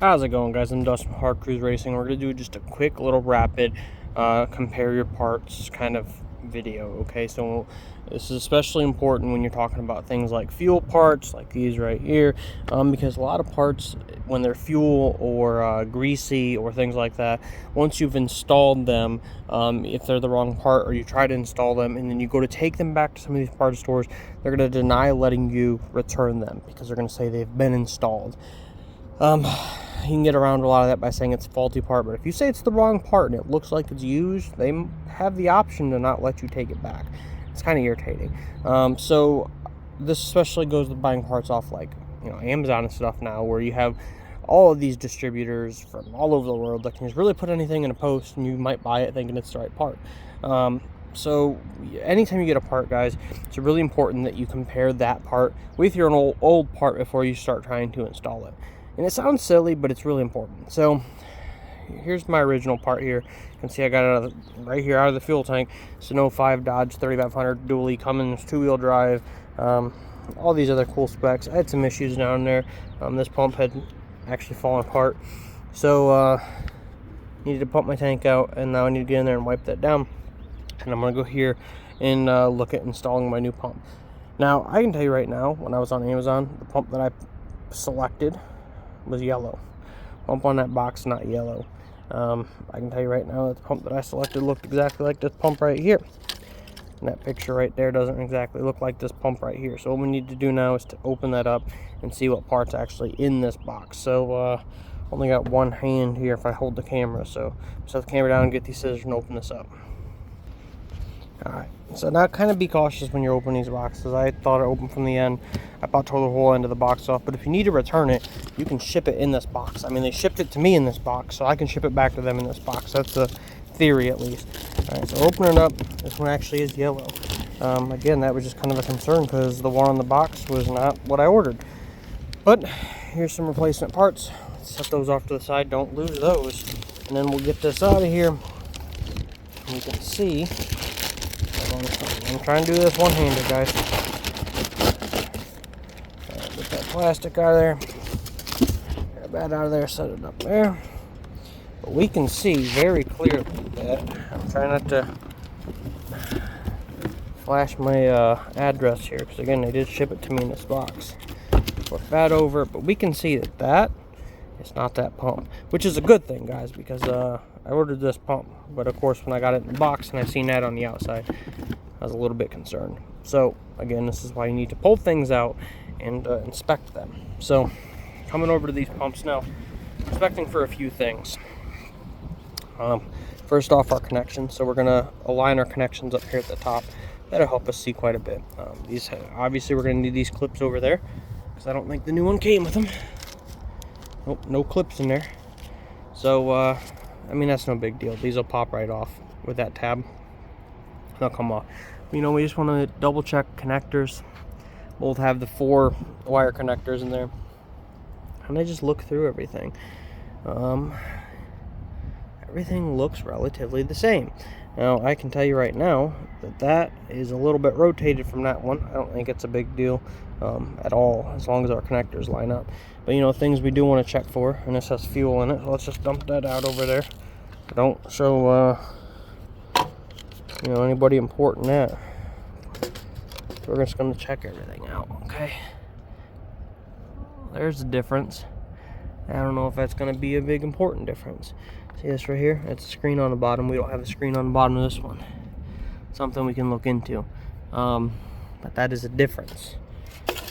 How's it going, guys? I'm Dustin from Hard Cruise Racing. We're going to do just a quick little rapid compare your parts kind of video, okay? So this is especially important when you're talking about things like fuel parts, like these right here, because a lot of parts, when they're fuel or greasy or things like that, once you've installed them, if they're the wrong part or you try to install them and then you go to take them back to some of these parts stores, they're going to deny letting you return them because they're going to say they've been installed. You can get around a lot of that by saying it's a faulty part, but if you say it's the wrong part and it looks like it's used, they have the option to not let you take it back. It's kind of irritating. So this especially goes with buying parts off like, Amazon and stuff now, where you have all of these distributors from all over the world that can just really put anything in a post and you might buy it thinking it's the right part. So anytime you get a part, guys, it's really important that you compare that part with your old part before you start trying to install it. And it sounds silly, but it's really important. So here's my original part here. You can see I got it right here out of the fuel tank. It's an 05 Dodge 3500 dually Cummins 2-wheel drive. All these other cool specs. I had some issues down there. This pump had actually fallen apart. So needed to pump my tank out, and now I need to get in there and wipe that down. And I'm going to go here and look at installing my new pump. Now, I can tell you right now, when I was on Amazon, the pump that I selected was yellow. Pump on that box, not yellow. I can tell you right now that the pump that I selected looked exactly like this pump right here. And that picture right there doesn't exactly look like this pump right here. So what we need to do now is to open that up and see what part's actually in this box. So only got one hand here if I hold the camera. So set the camera down and get these scissors and open this up. Alright, so now kind of be cautious when you're opening these boxes. I thought it opened from the end. I about tore the whole end of the box off. But if you need to return it, you can ship it in this box. I mean, they shipped it to me in this box, so I can ship it back to them in this box. That's the theory, at least. Alright, so opening it up, this one actually is yellow. Again, that was just kind of a concern because the one on the box was not what I ordered. But here's some replacement parts. Let's set those off to the side. Don't lose those. And then we'll get this out of here. And you can see, I'm trying to do this one-handed, guys. Get that plastic out of there. Grab that out of there, set it up there. But we can see very clearly that, I'm trying not to flash my address here, because again, they did ship it to me in this box. Flip that over, but we can see that it's not that pump, which is a good thing, guys, because I ordered this pump, but of course when I got it in the box and I seen that on the outside, I was a little bit concerned. So again, this is why you need to pull things out and inspect them. So coming over to these pumps now, inspecting for a few things. First off, our connections. So we're gonna align our connections up here at the top. That'll help us see quite a bit. These obviously we're gonna need these clips over there because I don't think the new one came with them. Nope, no clips in there. So I mean, that's no big deal. These will pop right off with that tab. They'll come off. We just want to double check connectors. Both have the 4 wire connectors in there, and I just look through everything. Everything looks relatively the same. Now I can tell you right now that is a little bit rotated from that one. I don't think it's a big deal at all, as long as our connectors line up. But things we do want to check for, and this has fuel in it, so let's just dump that out over there. Don't show anybody important that. We're just going to check everything out, okay? There's the difference. I don't know if that's going to be a big important difference. See this right here? It's a screen on the bottom. We don't have a screen on the bottom of this one. Something we can look into. But that is a difference.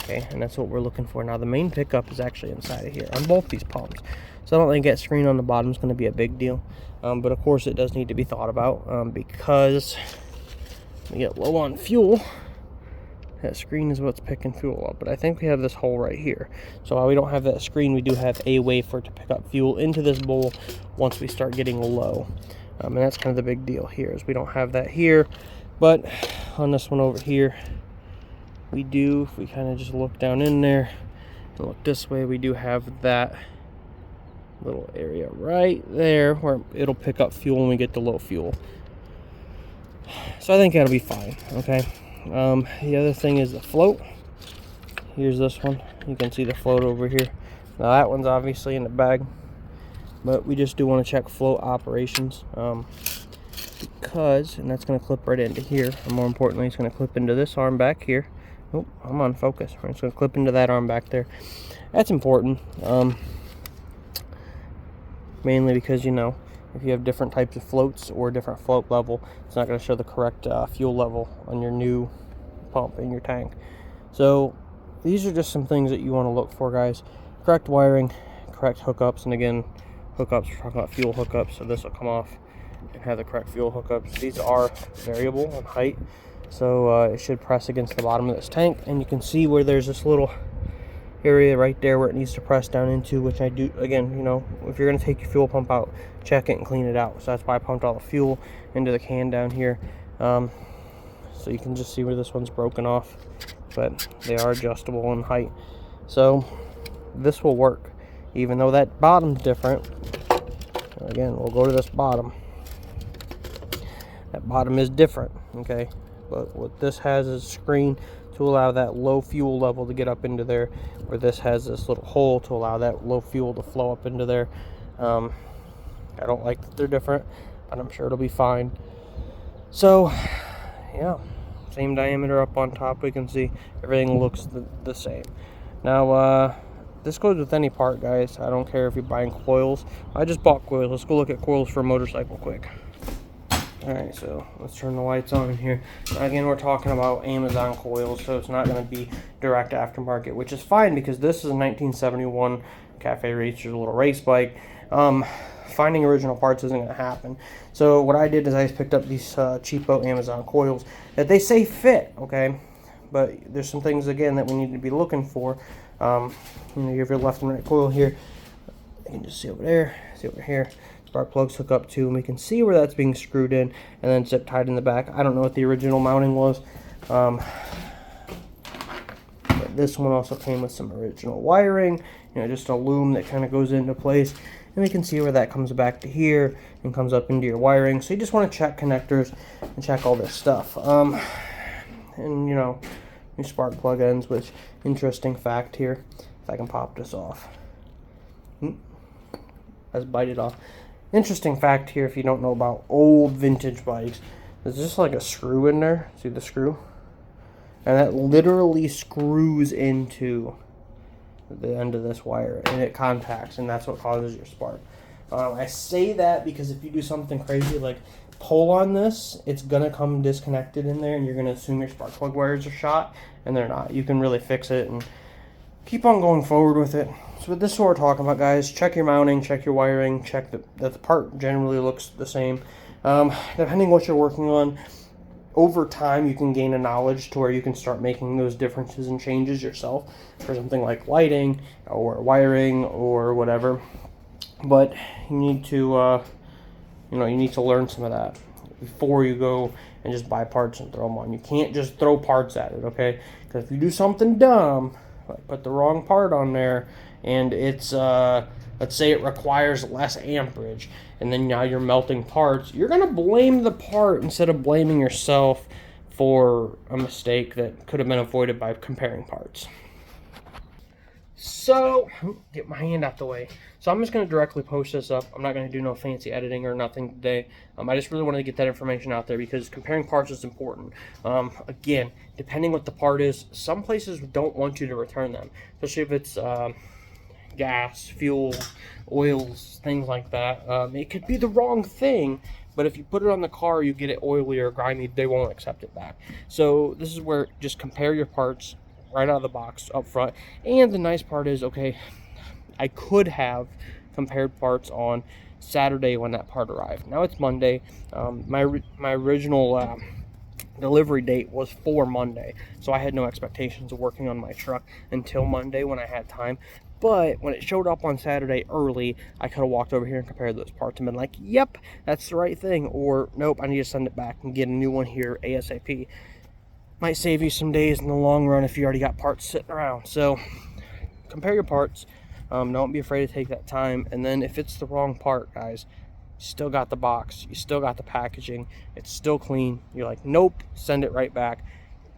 Okay, and that's what we're looking for. Now the main pickup is actually inside of here on both these pumps. So I don't think that screen on the bottom is going to be a big deal. But of course it does need to be thought about because we get low on fuel. That screen is what's picking fuel up, but I think we have this hole right here. So while we don't have that screen, we do have a way for it to pick up fuel into this bowl once we start getting low. And that's kind of the big deal here, is we don't have that here. But on this one over here, we do. If we kind of just look down in there and look this way, we do have that little area right there where it'll pick up fuel when we get to low fuel. So I think that'll be fine, okay? The other thing is the float. Here's this one. You can see the float over here. Now that one's obviously in the bag, but we just do want to check float operations, because, and that's going to clip right into here, and more importantly it's going to clip into this arm back here. Oh, I'm on focus. It's going to clip into that arm back there. That's important, mainly because, you know, if you have different types of floats or different float level, it's not going to show the correct fuel level on your new pump in your tank. So these are just some things that you want to look for, guys. Correct wiring, correct hookups, and again, hookups, we're talking about fuel hookups, so this will come off and have the correct fuel hookups. These are variable in height, so it should press against the bottom of this tank, and you can see where there's this little area right there where it needs to press down into, which I do. Again, you know, if you're going to take your fuel pump out, check it and clean it out. So that's why I pumped all the fuel into the can down here, so you can just see where this one's broken off, but they are adjustable in height, so this will work even though that bottom's different. Again, we'll go to this bottom. That bottom is different, okay, but what this has is a screen to allow that low fuel level to get up into there, where this has this little hole to allow that low fuel to flow up into there. I don't like that they're different, but I'm sure it'll be fine. So yeah, same diameter up on top. We can see everything looks the same. Now this goes with any part, guys. I don't care if you're buying coils. I just bought coils. Let's go look at coils for a motorcycle quick. Alright, so let's turn the lights on in here. Again, we're talking about Amazon coils, so it's not going to be direct aftermarket, which is fine because this is a 1971 Cafe Racer's little race bike. Finding original parts isn't going to happen. So what I did is I just picked up these cheapo Amazon coils that they say fit, okay? But there's some things, again, that we need to be looking for. You know, you have your left and right coil here. You can just see over there, see over here. Spark plugs hook up to, and we can see where that's being screwed in and then zip tied in the back. I don't know what the original mounting was, but this one also came with some original wiring, you know, just a loom that kind of goes into place, and we can see where that comes back to here and comes up into your wiring. So you just want to check connectors and check all this stuff, and you know, your spark plug ends. Which, interesting fact here, if I can pop this off, let's bite it off. Interesting fact here, if you don't know about old vintage bikes, there's just like a screw in there. See the screw? And that literally screws into the end of this wire, and it contacts, and that's what causes your spark. I say that because if you do something crazy like pull on this, it's gonna come disconnected in there, and you're gonna assume your spark plug wires are shot, and they're not. You can really fix it and keep on going forward with it. So this is what we're talking about, guys. Check your mounting, check your wiring, check that the part generally looks the same. Depending what you're working on, over time you can gain a knowledge to where you can start making those differences and changes yourself for something like lighting or wiring or whatever. But you need to, you know, you need to learn some of that before you go and just buy parts and throw them on. You can't just throw parts at it, okay? Because if you do something dumb, like put the wrong part on there, and it's let's say it requires less amperage, and then now you're melting parts, you're gonna blame the part instead of blaming yourself for a mistake that could have been avoided by comparing parts. So, get my hand out the way. So I'm just going to directly post this up. I'm not going to do no fancy editing or nothing today. I just really wanted to get that information out there because comparing parts is important. Again, depending what the part is, some places don't want you to return them, especially if it's gas, fuel, oils, things like that. It could be the wrong thing, but if you put it on the car, you get it oily or grimy, they won't accept it back. So this is where just compare your parts right out of the box up front. And the nice part is, okay, I could have compared parts on Saturday when that part arrived. Now it's Monday. My original delivery date was for Monday, so I had no expectations of working on my truck until Monday when I had time. But when it showed up on Saturday early, I could have walked over here and compared those parts and been like, yep, that's the right thing, or nope, I need to send it back and get a new one here ASAP. Might save you some days in the long run if you already got parts sitting around. So compare your parts. Don't be afraid to take that time. And then if it's the wrong part, guys, you still got the box, you still got the packaging, it's still clean. You're like, nope, send it right back.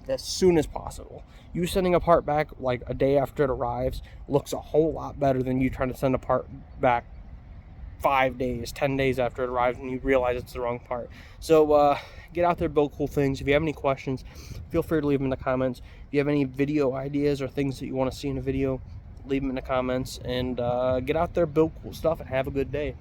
as soon as possible. You sending a part back like a day after it arrives looks a whole lot better than you trying to send a part back 5 days, 10 days after it arrives and you realize it's the wrong part. So get out there, build cool things. If you have any questions, feel free to leave them in the comments. If you have any video ideas or things that you want to see in a video, leave them in the comments. And get out there, build cool stuff, and have a good day.